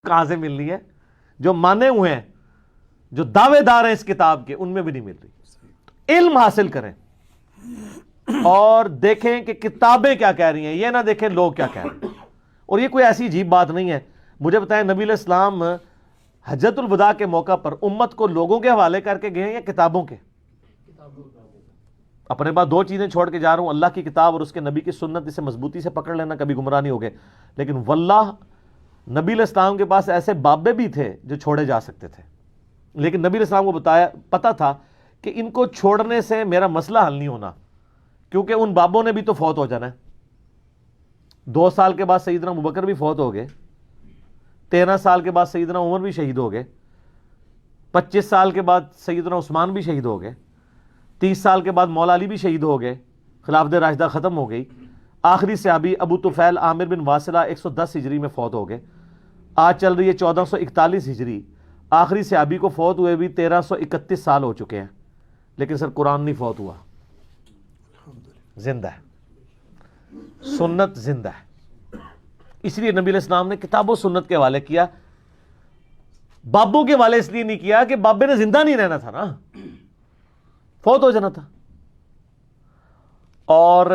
کہاں سے ملنی ہے؟ جو مانے ہوئے ہیں، جو دعوے دار ہیں اس کتاب کے، ان میں بھی نہیں مل رہی۔ علم حاصل کریں اور دیکھیں کہ کتابیں کیا کہہ رہی ہیں، یہ نہ دیکھیں لوگ کیا کہہ رہے ہیں۔ اور یہ کوئی ایسی عجیب بات نہیں ہے۔ مجھے بتائیں، نبی علیہ السلام حجۃ الوداع کے موقع پر امت کو لوگوں کے حوالے کر کے گئے یا کتابوں کے؟ اپنے پاس دو چیزیں چھوڑ کے جا رہا ہوں، اللہ کی کتاب اور اس کے نبی کی سنت، اسے مضبوطی سے پکڑ لینا، کبھی گمراہ نہیں ہوگے۔ لیکن واللہ نبی علیہ السلام کے پاس ایسے بابے بھی تھے جو چھوڑے جا سکتے تھے، لیکن نبی علیہ السلام کو پتا تھا کہ ان کو چھوڑنے سے میرا مسئلہ حل نہیں ہونا، کیونکہ ان بابوں نے بھی تو فوت ہو جانا ہے۔ 2 سال کے بعد سیدنا ابوبکر بھی فوت ہو گئے، 13 سال کے بعد سیدنا عمر بھی شہید ہو گئے، 25 سال کے بعد سیدنا عثمان بھی شہید ہو گئے، 30 سال کے بعد مولا علی بھی شہید ہو گئے، خلافت راشدہ ختم ہو گئی۔ آخری صحابی ابو طفیل عامر بن واصلہ 110 ہجری میں فوت ہو گئے، آج چل رہی ہے 1441 ہجری، آخری صحابی کو فوت ہوئے بھی 1331 سال ہو چکے ہیں، لیکن سر قرآن نہیں فوت ہوا، زندہ ہے، سنت زندہ ہے۔ اس لیے نبی علیہ السلام نے کتاب و سنت کے حوالے کیا، بابوں کے حوالے اس لیے نہیں کیا کہ بابے نے زندہ نہیں رہنا تھا نا، فوت ہو جانا تھا۔ اور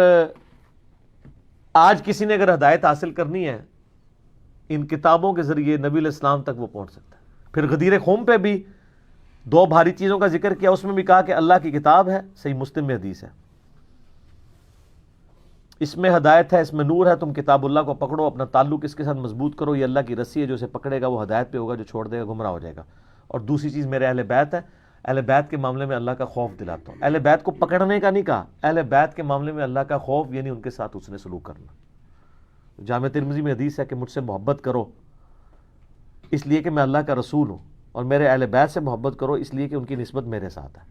آج کسی نے اگر ہدایت حاصل کرنی ہے ان کتابوں کے ذریعے نبی علیہ السلام تک وہ پہنچ سکتا ہے۔ پھر غدیر خم پہ بھی 2 بھاری چیزوں کا ذکر کیا، اس میں بھی کہا کہ اللہ کی کتاب ہے، صحیح مسلم میں حدیث ہے، اس میں ہدایت ہے، اس میں نور ہے، تم کتاب اللہ کو پکڑو، اپنا تعلق اس کے ساتھ مضبوط کرو، یہ اللہ کی رسی ہے، جو اسے پکڑے گا وہ ہدایت پہ ہوگا، جو چھوڑ دے گا گمراہ ہو جائے گا۔ اور دوسری چیز میرے اہل بیت ہے، اہل بیت کے معاملے میں اللہ کا خوف دلاتا ہوں۔ اہل بیت کو پکڑنے کا نہیں کہا، اہل بیت کے معاملے میں اللہ کا خوف، یعنی ان کے ساتھ حسن سلوک کرنا۔ جامع ترمذی میں حدیث ہے کہ مجھ سے محبت کرو اس لیے کہ میں اللہ کا رسول ہوں، اور میرے اہل بیت سے محبت کرو اس لیے کہ ان کی نسبت میرے ساتھ ہے۔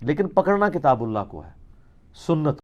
لیکن پکڑنا کتاب اللہ کو ہے، سنت